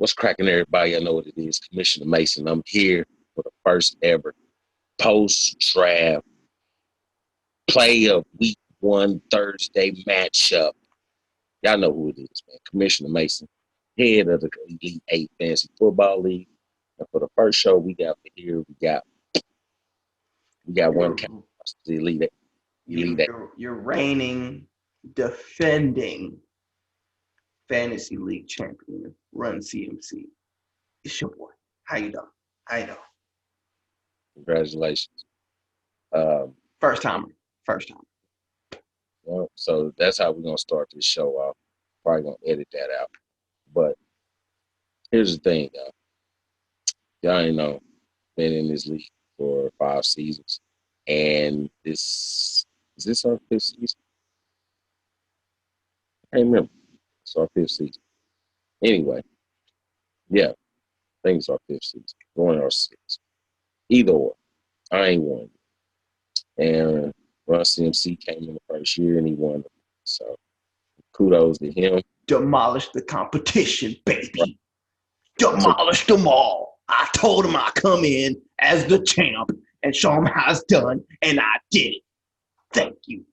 What's cracking, everybody? I know what it is. Commissioner Mason. I'm here for the first ever post-draft play of week 1 Thursday matchup. Y'all know who it is, man. Commissioner Mason, head of the Elite 8 Fantasy Football League. And for the first show we got here, we got one count, the Elite 8. You're reigning, defending Fantasy League champion, Run CMC. It's your boy. How you doing? Congratulations. First time. Well, so that's how we're gonna start this show off. Probably gonna edit that out. But here's the thing, y'all ain't know, been in this league for 5 seasons, and is this our 5th season? I can't remember. It's our 5th season. Anyway, yeah, I think it's our 5th season. Going our 6th. Either or, I ain't won. And Run CMC came in the first year and he won. So kudos to him. Demolish the competition, baby. Demolish them all. I told him I'd come in as the champ and show him how it's done, and I did it. Thank you.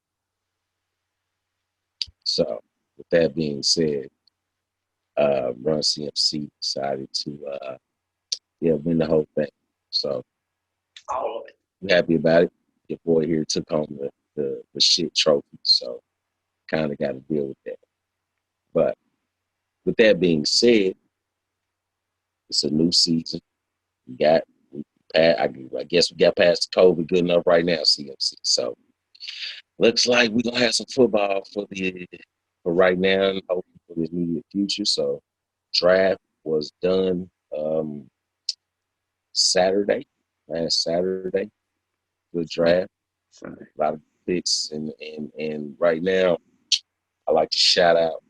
So, with that being said, Run CMC decided to win the whole thing. So, all of it. I'm happy about it. Your boy here took home the shit trophy, so kind of got to deal with that. But with that being said, it's a new season. I guess we got past COVID good enough right now, CMC. So looks like we're gonna have some football for right now and hopefully for the immediate future. So draft was done last Saturday. Good draft. A lot of picks and right now I like to shout out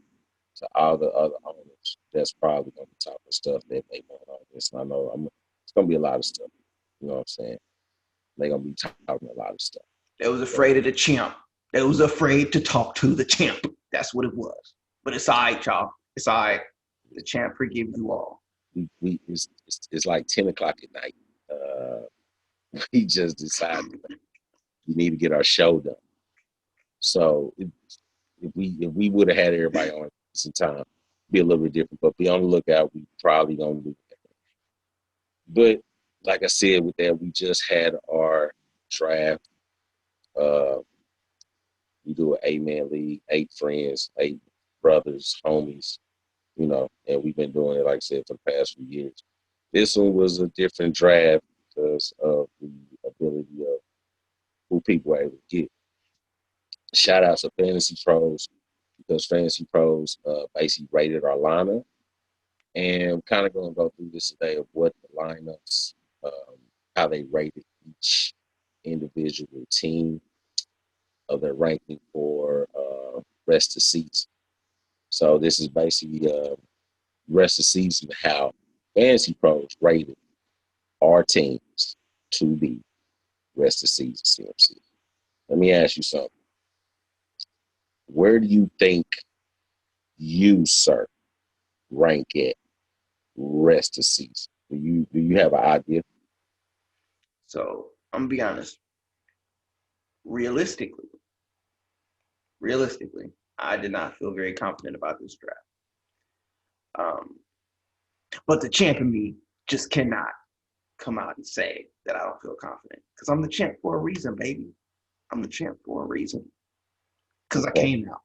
to all the other owners that's probably gonna be talking stuff that they want on this. And I know it's gonna be a lot of stuff. You know what I'm saying? They're gonna be talking a lot of stuff. They was afraid of the champ. They was afraid to talk to the champ. That's what it was. But it's all right, y'all. It's all right. The champ forgives you all. It's like 10 o'clock at night. We just decided we need to get our show done. So if we would have had everybody on some time, it'd be a little bit different. But be on the lookout. We probably gonna do that. But like I said, with that, we just had our draft. We do an 8-man league, 8 friends, 8 brothers, homies, and we've been doing it, like I said, for the past few years. This one was a different draft because of the ability of who people were able to get. Shout out to Fantasy Pros, because Fantasy Pros basically rated our lineup. And I'm kind of going to go through this today of what the lineups, how they rated each individual team of their ranking for rest of season. So this is basically rest of season, how Fantasy Pros rated our teams to be rest of season CMC. Let me ask you something. Where do you think you, sir, rank at rest of season? Do you have an idea? So I'm gonna be honest. Realistically, I did not feel very confident about this draft. But the champ in me just cannot come out and say that I don't feel confident, because I'm the champ for a reason, baby. I'm the champ for a reason. Because I came out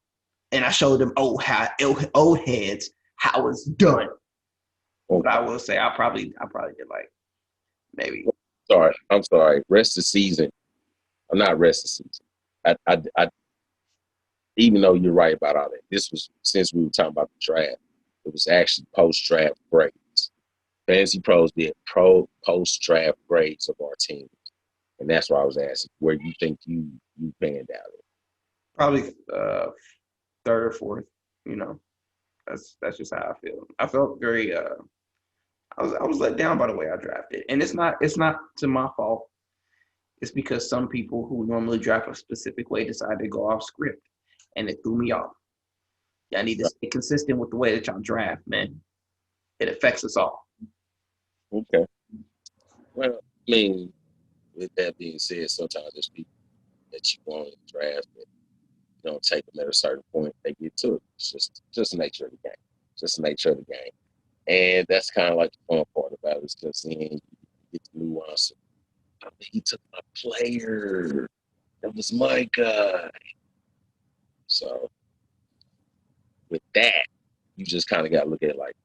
and I showed them old heads how it's done. But I will say I probably did like maybe. I'm sorry. Rest of season. I'm not rest of season. I even though you're right about all that. This was, since we were talking about the draft, it was actually post-draft grades. Fantasy Pros did post-draft grades of our team. And that's why I was asking, where you think you panned out at? Probably 3rd or 4th. That's just how I feel. I felt very I was let down by the way I drafted, and it's not to my fault. It's because some people who normally draft a specific way decided to go off script, and it threw me off. Y'all need to stay consistent with the way that y'all draft, man. it affects us all. Okay. Well, I mean, with that being said, sometimes there's people that you want to draft that you don't take them at a certain point, they get to it. It's just the nature of the game. Just the nature of the game. And that's kind of like the fun part about it. It's just seeing you get the nuance. I mean, he took my player. That was my guy. So with that, you just kind of got to look at it like,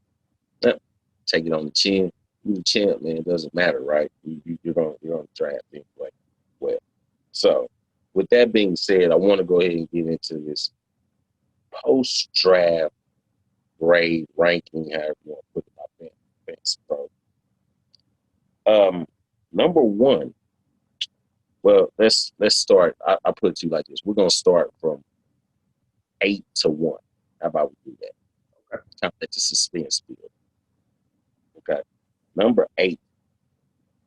take it on the chin. You the champ, man. It doesn't matter, right? You're on the draft anyway. Well, so with that being said, I want to go ahead and get into this post-draft grade ranking, however you want to put it about fantasy pro. Number one. Well, let's start. I put it to you like this. We're gonna start from 8 to 1. How about we do that? Okay. Kind of let the suspense build. Okay. Number 8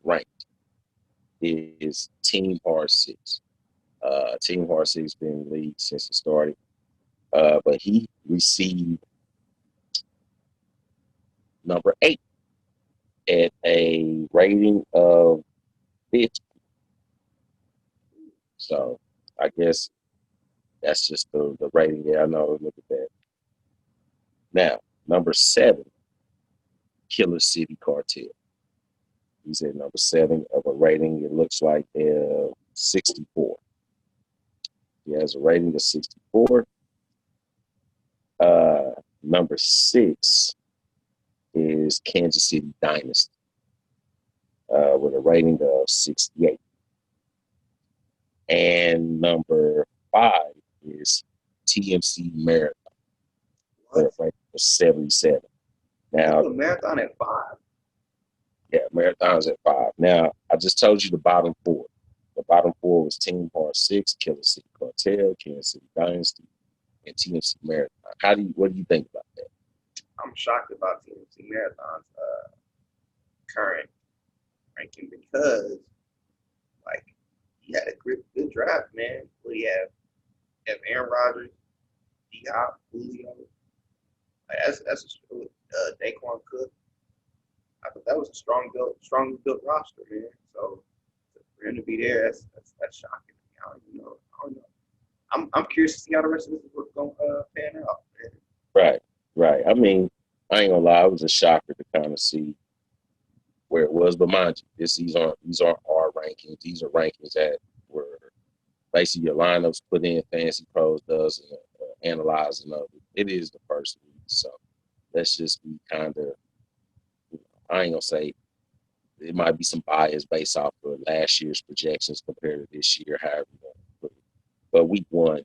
ranked is Team R6. Team R6 been in the league since it started. But he received number 8 at a rating of 50. So I guess that's just the rating there. I know. Look at that. Now, number 7, Killer City Cartel. He's at number 7 of a rating. It looks like 64. He has a rating of 64. Number 6 is Kansas City Dynasty with a rating of 68. And number 5 is TMC Marathon with a rating of 77. Now, Marathon at 5. Yeah, Marathon's at 5. Now, I just told you the bottom 4. The bottom 4 was Team R6, Killer City Cartel, Kansas City Dynasty, and TMC Marathon. What do you think about that? I'm shocked about TMC Marathon's current ranking because, like, he had a good draft, man. We have Aaron Rodgers, D-Hop, Julio. That's Daquan Cook. I thought that was a strong built roster, man. So for him to be there, that's shocking. I don't know. I'm curious to see how the rest of this is going to pan out, man. Right. I mean, I ain't gonna lie, it was a shocker to kind of see where it was. But mind you, these aren't our rankings. These are rankings that were basically your lineups put in. Fantasy Pros does and analyzing of it. It is the first week, so let's just be kind of. I ain't gonna say it might be some bias based off of last year's projections compared to this year, however you want to put it. But week 1,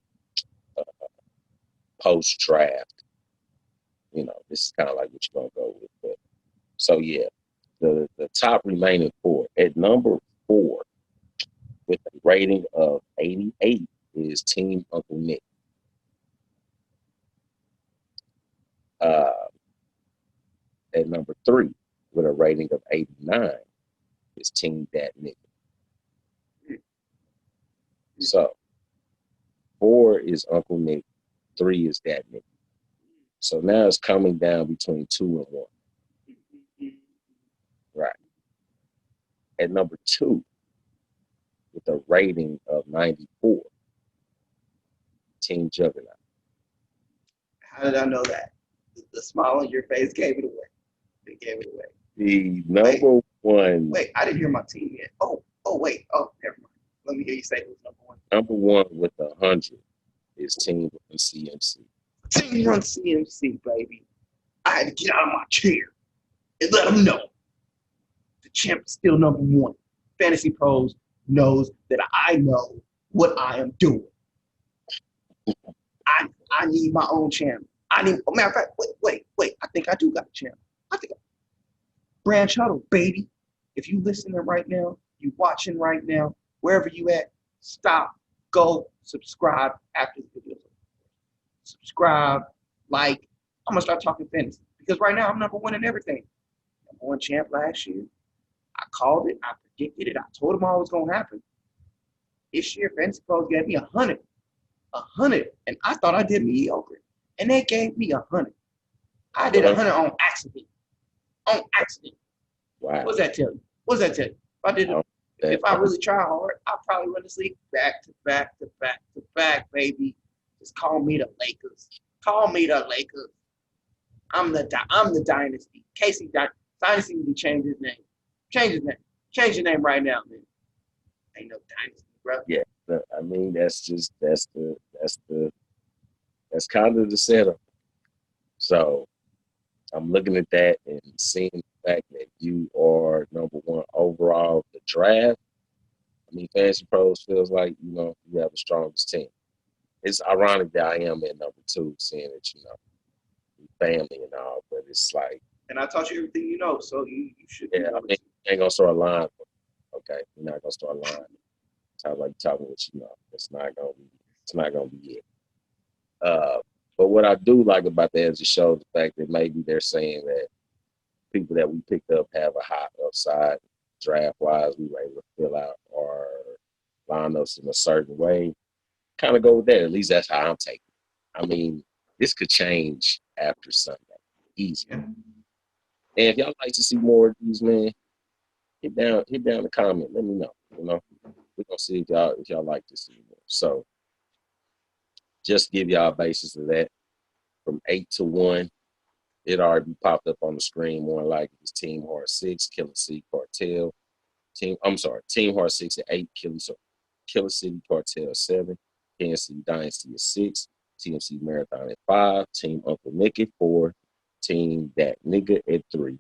post draft, this is kind of like what you're gonna go with. But so yeah, the top remaining 4 at number 4 with a rating of 88 is Team Uncle Nick. At number 3 with a rating of 89 is Team That Nigga. So 4 is Uncle Nick, 3 is That Nigga. So now it's coming down between 2 and 1. Right. At number 2 with a rating of 94, Team Juggernaut. How did I know that? The smile on your face gave it away. It gave it away. The number 1. Wait, I didn't hear my team yet. Oh, wait. Oh, never mind. Let me hear you say it was number 1. Number 1 with 100 is Team Run CMC. Team Run CMC, baby. I had to get out of my chair and let them know the champ is still number 1. Fantasy Pros knows that I know what I am doing. I need my own champ. Matter of fact, wait. I think I do got a champ. Branch Huddle, baby. If you listening right now, you watching right now, wherever you at, stop, go, subscribe after the video. Subscribe, like. I'm gonna start talking fantasy because right now I'm number 1 in everything. Number 1 champ last year. I called it. I predicted it. I told them all was gonna happen. This year, Fantasy Pros gave me 100, and I thought I did mediocre, and they gave me 100. I did 100 on accident. on accident. Wow. What's that tell you? What's that tell you? If I really try hard, I'll probably run this league back to back to back to back, baby. Just call me the Lakers. Call me the Lakers. I'm the dynasty. Casey Dynasty need to change his name. Change his name. Change your name right now, man. Ain't no dynasty, bro. Yeah, I mean that's kind of the setup. So I'm looking at that and seeing the fact that you are number one overall of the draft. I mean, Fantasy Pros feels like, you have the strongest team. It's ironic that I am at number two, seeing that, family and all, but it's like. And I taught you everything you know, so you should. Yeah, I mean, you ain't gonna start a line. Okay, you're not gonna start a line. Talking what you know. It's not gonna be it. But what I do like about that is it shows the fact that maybe they're saying that people that we picked up have a high upside draft wise. We were able to fill out our lineups in a certain way. Kind of go with that. At least that's how I'm taking it. I mean, this could change after Sunday. Easy. Yeah. And if y'all like to see more of these, man, hit down the comment. Let me know. We're gonna see if y'all like to see more. So just give y'all a basis of that. From 8 to 1, it already popped up on the screen. More like it's Team Hard 6, Killer City Cartel. Team Hard 6 at 8, Killer City Cartel 7, Kansas City Dynasty at 6, TMC Marathon at 5, Team Uncle Nick at 4, Team That Nigga at 3,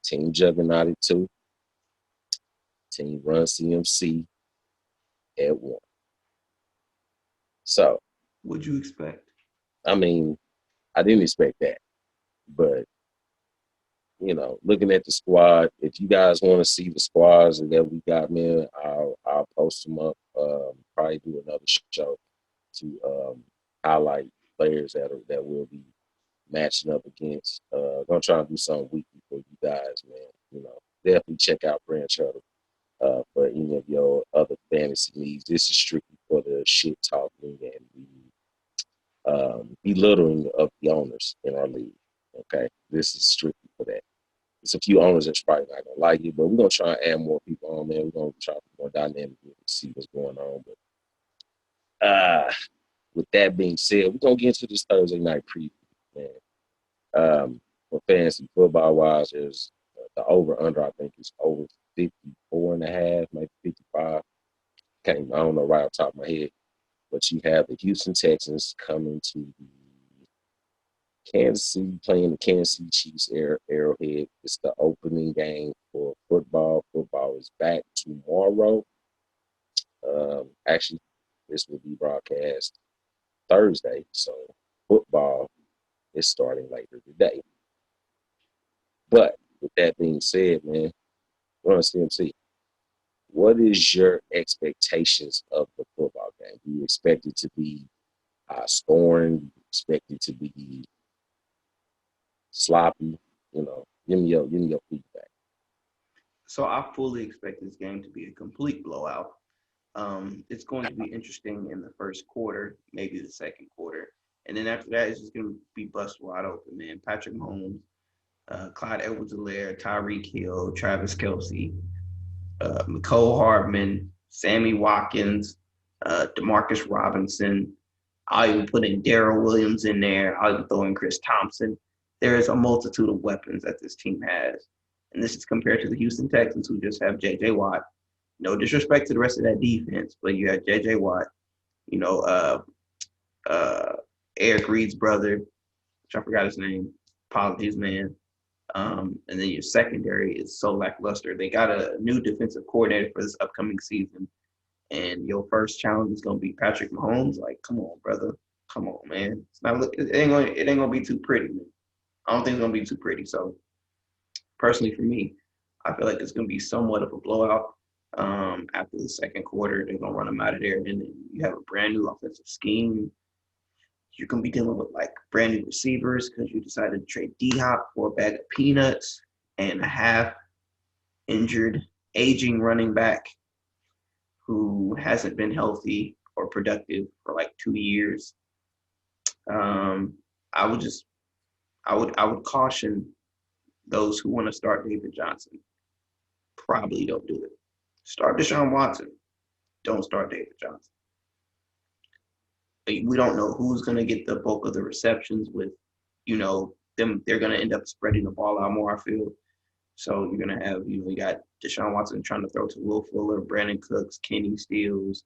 Team Juggernaut at 2, Team Run CMC at 1. So, what'd you expect? I mean, I didn't expect that, but looking at the squad, if you guys want to see the squads that we got, man, I'll post them up. Probably do another show to highlight players that will be matching up against. Gonna try and do something weekly for you guys, man. Definitely check out Branch Huddle for any of your other fantasy needs. This is strictly for the shit talking and the belittling of the owners in our league. Okay, this is strictly for that. There's a few owners that's probably not gonna like it, but we're gonna try and add more people on, man. We're gonna try to be more dynamic and see what's going on. But with that being said, we're gonna get into this Thursday night preview, man. For fantasy football wise, there's the over under, I think is over 54.5, maybe 55. I don't know right off the top of my head. But you have the Houston Texans coming to the Kansas City, playing the Kansas City Chiefs Arrowhead. It's the opening game for football. Football is back tomorrow. Actually, this will be broadcast Thursday, so football is starting later today. But with that being said, man, run CMC. What is your expectations of the football game? Do you expect it to be high scoring? Do you expect it to be sloppy? Give me your feedback. So I fully expect this game to be a complete blowout. It's going to be interesting in the first quarter, maybe the second quarter. And then after that, it's just going to be bust wide open, man. Patrick Mahomes, Clyde Edwards-Helaire, Tyreek Hill, Travis Kelce, Mecole Hardman, Sammy Watkins, Demarcus Robinson. I'll even put in Darrell Williams in there. I'll even throw in Chris Thompson. There is a multitude of weapons that this team has. And this is compared to the Houston Texans, who just have J.J. Watt. No disrespect to the rest of that defense, but you have J.J. Watt, Eric Reed's brother, which I forgot his name. Apologies, man. And then your secondary is so lackluster. They got a new defensive coordinator for this upcoming season. And your first challenge is going to be Patrick Mahomes. Like, come on, brother. Come on, man. It ain't gonna be too pretty, man. I don't think it's going to be too pretty. So, personally for me, I feel like it's going to be somewhat of a blowout. After the second quarter, they're going to run them out of there. And then you have a brand new offensive scheme. You're going to be dealing with, brand new receivers because you decided to trade D-Hop for a bag of peanuts and a half-injured, aging running back who hasn't been healthy or productive for 2 years. I would caution those who want to start David Johnson probably don't do it. Start Deshaun Watson. Don't start David Johnson. We don't know who's going to get the bulk of the receptions with, them. They're going to end up spreading the ball out more, I feel. So you're going to have, you got Deshaun Watson trying to throw to Will Fuller, Brandon Cooks, Kenny Stills,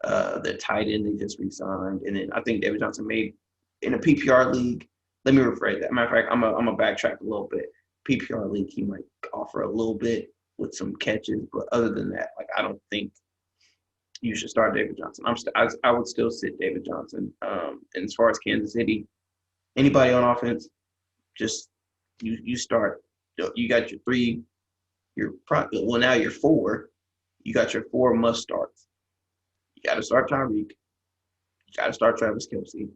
the tight end they just re-signed. And then I think David Johnson made in a PPR league. Let me rephrase that. Matter of fact, I'm a backtrack a little bit. PPR league, he might offer a little bit with some catches, but other than that, I don't think you should start David Johnson. I would still sit David Johnson. And as far as Kansas City, anybody on offense, just you start. You got your three. Now you're four. You got your four must starts. You got to start Tyreek. You got to start Travis Kelce. You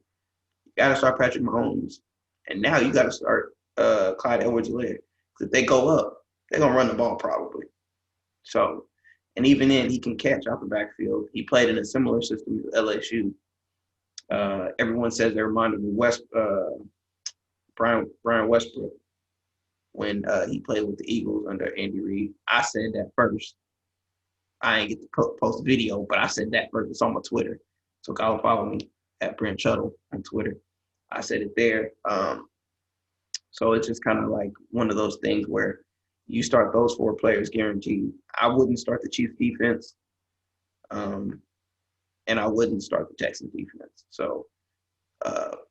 got to start Patrick Mahomes. And now you got to start Clyde Edwards-Helaire. Because if they go up, they're going to run the ball probably. So, and even then, he can catch out the backfield. He played in a similar system to LSU. Everyone says they remind him of Brian Westbrook when he played with the Eagles under Andy Reid. I said that first. I ain't get to post a video, but I said that first. It's on my Twitter. So go follow me at Brent Shuttle on Twitter. I said it there. So it's just kind of like one of those things where you start those four players guaranteed. I wouldn't start the Chiefs defense, and I wouldn't start the Texans defense. So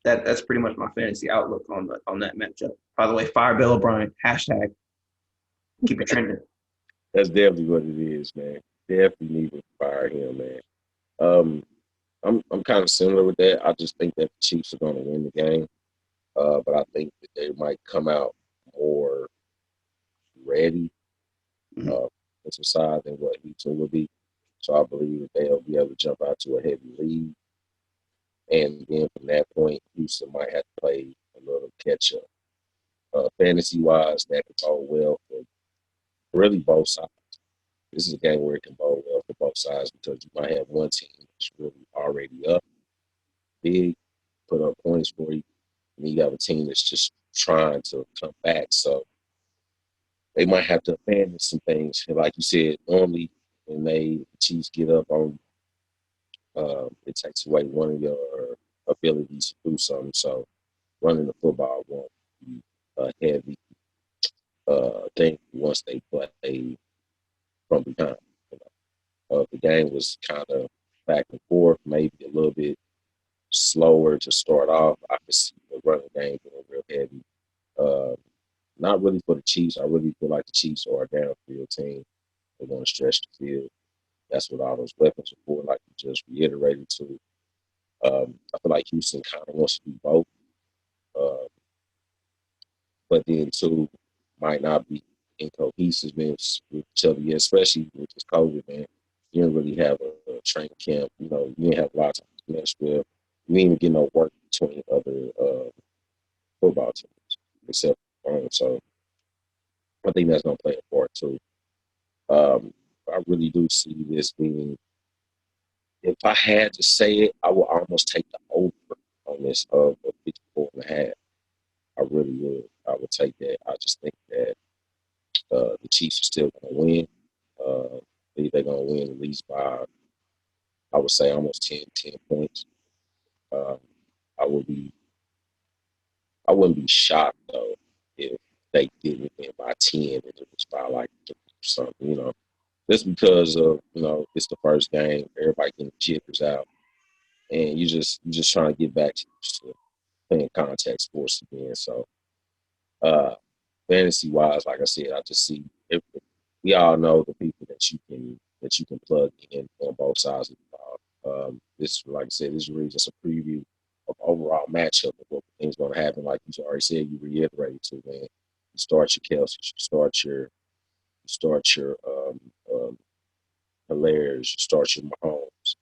that's pretty much my fantasy outlook on that matchup. By the way, fire Bill O'Brien, hashtag keep it trending. That's definitely what it is, man. Definitely need to fire him, man. I'm kind of similar with that. I just think that the Chiefs are going to win the game, but I think that they might come out more ready side than what Houston will be. So I believe that they'll be able to jump out to a heavy lead. And then from that point, Houston might have to play a little catch up. Fantasy-wise, that could bode well for really both sides. This is a game where it can bode well for both sides because you might have one team that's really already up big, put up points for you, and you have a team that's just trying to come back. So they might have to abandon some things. And like you said, normally when the Chiefs get up on it takes away one of your abilities to do something. So running the football won't be a heavy thing once they play from behind. The game was kind of back and forth, maybe a little bit slower to start off. I could see the running game being real heavy. Not really for the Chiefs. I really feel like the Chiefs are a downfield team. They're going to stretch the field. That's what all those weapons are for, like you just reiterated too. I feel like Houston kind of wants to do both. But then too, might not be in cohesiveness with each other yet, especially with this COVID, man. You didn't really have a training camp. You didn't have a lot of time to mesh with. You didn't even get no work between other football teams, except so I think that's going to play a part too. I really do see this being, if I had to say it, I would almost take the over on this of 54.5. I really would. I would take that. I just think that the Chiefs are still going to win. I think they're going to win at least by, I would say, almost 10 points. I wouldn't be shocked though if they didn't win by 10 and it was by like something, just because of it's the first game, everybody getting jitters out, and you just trying to get back to playing contact sports again. So fantasy wise, like I said, I just see we all know the people that you can plug in on both sides of the ball. This, like I said, this is really just a preview of overall matchup of what things going to happen. Like you already said, you reiterated to, man. You start your Kelce, you start your Hilairs, you start your Mahomes,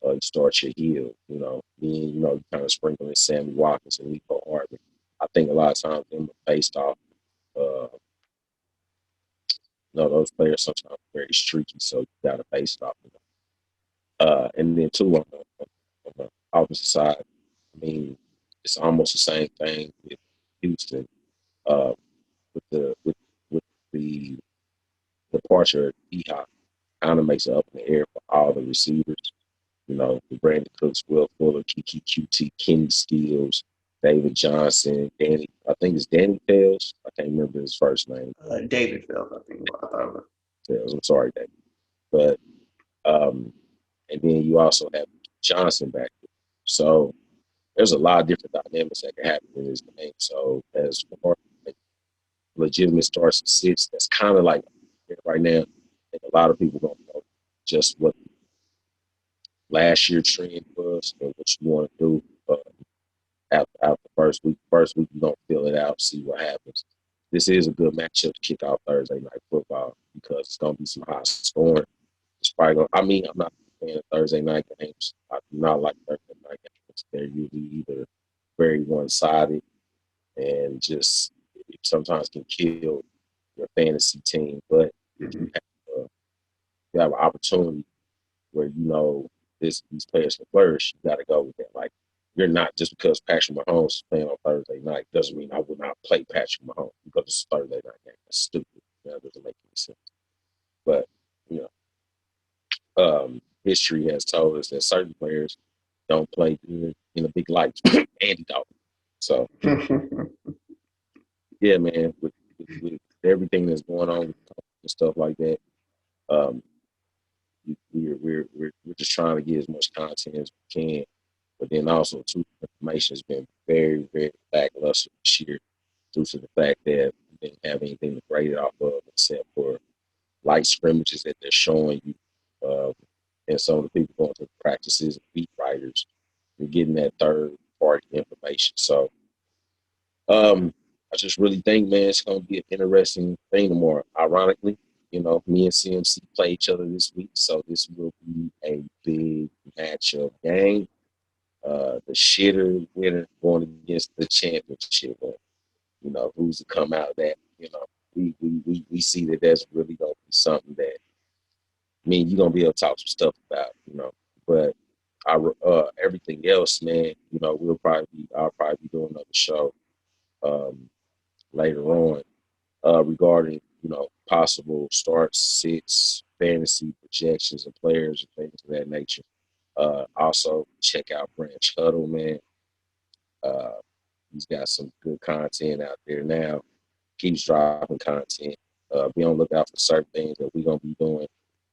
you start your Hill, then you kind of sprinkle in Sammy Watkins and Nico Hardman. I think a lot of times them are based off those players sometimes are very streaky, so you got to base it off. And then too on the opposite side, I mean, it's almost the same thing with Houston. With the Archer, D-Hop, kind of makes it up in the air for all the receivers. You know, Brandon Cooks, Will Fuller, Kiki QT, Kenny Stills, David Johnson, Danny, I think it's Danny Tales. I can't remember his first name. David Phelps, I think. I thought of it. Tales. I'm sorry, David. But and then you also have Johnson back there. So there's a lot of different dynamics that can happen in this game. So as far as legitimate starts and sits, that's kind of like right now. I think a lot of people don't know just what last year's trend was and what you want to do after first week. First week, you're going to fill it out, see what happens. This is a good matchup to kick off Thursday night football because it's going to be some high scoring. It's probably going to, I mean, I'm not a fan of Thursday night games. I do not like Thursday night games. They're usually either very one-sided and just sometimes can kill your fantasy team. But if you have an opportunity where you know these players can flourish, you got to go with that. Like, you're not just because Patrick Mahomes is playing on Thursday night doesn't mean I would not play Patrick Mahomes because it's a Thursday night game. That's stupid. That doesn't make any sense. But you know, history has told us that certain players don't play good in the big lights. Andy Dalton. So yeah, man, with everything that's going on and stuff like that, we're just trying to get as much content as we can. But then also, too, information has been very, very lackluster this year due to the fact that we didn't have anything to grade it off of except for light scrimmages that they're showing you. And some of the people going to the practices and beat writers, you're getting that third-party information. So I just really think, man, it's going to be an interesting thing tomorrow. Ironically, you know, me and CMC play each other this week, so this will be a big matchup game. The shitter winner going against the championship winner. You know, who's to come out of that? You know, we see that that's really going to be something that, I mean, you're going to be able to talk some stuff about, you know. But everything else, man, you know, I'll probably be doing another show later on regarding, you know, possible starts, sits, fantasy projections of players and things of that nature. Also, check out Branch Huddle, man. He's got some good content out there now. Keeps dropping content. Be on the lookout for certain things that we're going to be doing.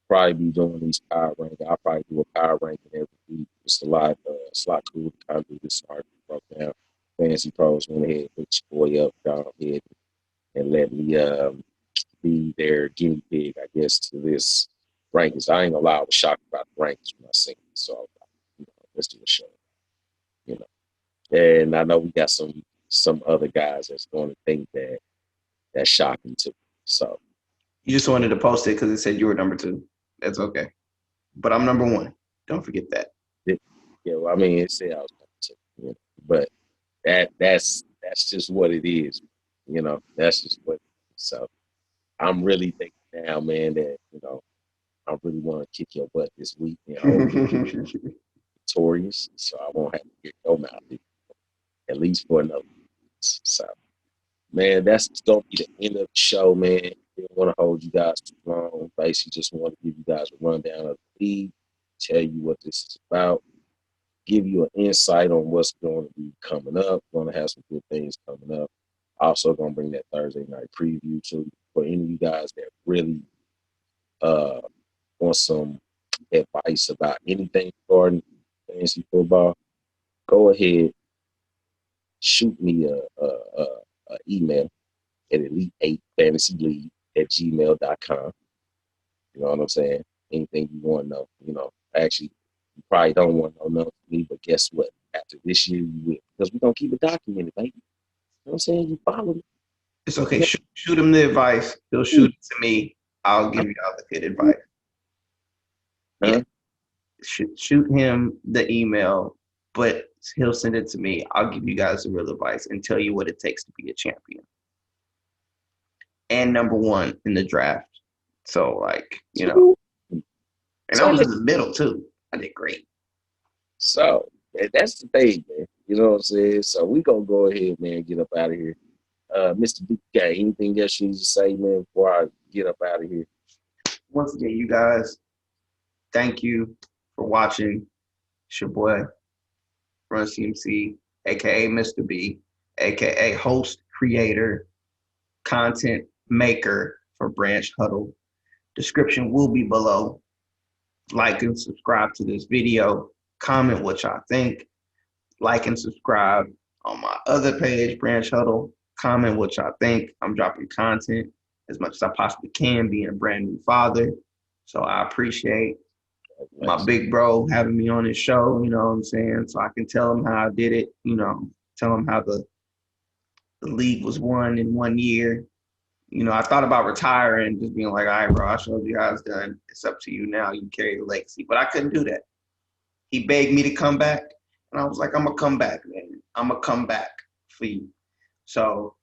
Probably be doing these power rankings. I'll probably do a power ranking every week. It's a lot cool to kind of do this art broke down. Fantasy Pros went ahead, put your boy up, down ahead, and let me be their guinea pig, I guess, to this rankings. I ain't gonna lie, I was shocked about the rankings when I seen it. So, you know, let's do a show. You know, and I know we got some other guys that's going to think that that's shocking too. So you just wanted to post it because it said you were number 2. That's okay, but I'm number 1. Don't forget that. Yeah, well, I mean, it said I was number 2, you know, but that's just what it is. You know, that's just what it is. So I'm really thinking now, man, that, you know, I really want to kick your butt this week and hope you're victorious, so I won't have to get your mouth at least for another week. So, man, that's going to be the end of the show, man. Didn't want to hold you guys too long. Basically, just want to give you guys a rundown of the league, tell you what this is about, give you an insight on what's going to be coming up. Going to have some good things coming up. Also going to bring that Thursday night preview to for any of you guys that really want some advice about anything regarding fantasy football. Go ahead, shoot me a email at elite8fantasyleague@gmail.com. You know what I'm saying? Anything you want to know, you know. Actually, you probably don't want to know nothing from me, but guess what? After this year, you will, because we're gonna keep it documented, baby. You know what I'm saying? You follow me. It's okay. Shoot him the advice. He'll shoot it to me. I'll give you all the good advice. Yeah. Shoot him the email, but he'll send it to me. I'll give you guys the real advice and tell you what it takes to be a champion and number 1 in the draft. So, like, you know, and I was in the middle too. I did great. So that's the thing, man. You know what I'm saying? So we gonna go ahead, man, get up out of here. Mr. B, got anything else you need to say, man, before I get up out of here? once again, you guys, thank you for watching. It's your boy, Run CMC, aka Mr. B, aka host, creator, content maker for Branch Huddle. Description will be below. Like and subscribe to this video. Comment what y'all think. Like and subscribe on my other page, Branch Huddle. Comment what y'all think. I'm dropping content as much as I possibly can, being a brand new father. So I appreciate my big bro having me on his show, you know what I'm saying? So I can tell him how I did it, you know, tell him how the league was won in 1 year. You know, I thought about retiring, just being like, all right, bro, I showed you how it's done. It's up to you now. You carry the legacy. But I couldn't do that. He begged me to come back. And I was like, I'm going to come back, man. I'm going to come back for you. So,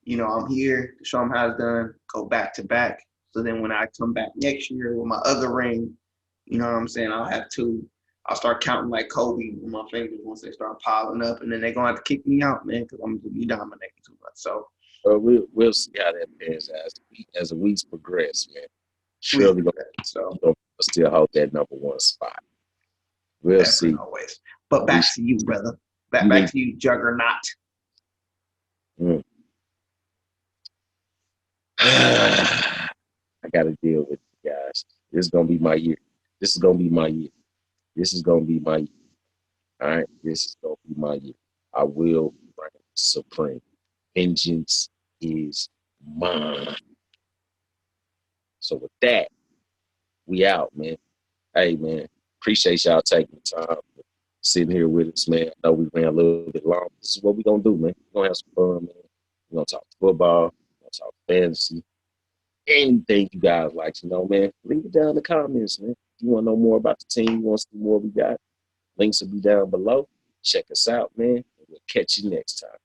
you know, I'm here to show him how it's done, go back to back. So then when I come back next year with my other ring, you know what I'm saying, I'll have two. I'll start counting like Kobe with my fingers once they start piling up. And then they're going to have to kick me out, man, because I'm going to be dominating too much. So, we'll see how that pans out as the weeks progress, man. Surely gonna still hold that #1 spot. We'll see. Always. But back to you, brother. Back to you, Juggernaut. I gotta deal with you guys. This is gonna be my year. This is gonna be my year. This is gonna be my year. All right, this is gonna be my year. I will reign supreme. Vengeance is mine. So with that, we out, man. Hey, man, appreciate y'all taking the time, sitting here with us, man. I know we ran a little bit long. This is what we're gonna do, man. We're gonna have some fun, man. We're gonna talk football, we're gonna talk fantasy. Anything you guys like to know, man, leave it down in the comments, man. If you want to know more about the team, you want to see more we got, links will be down below. Check us out, man. We'll catch you next time.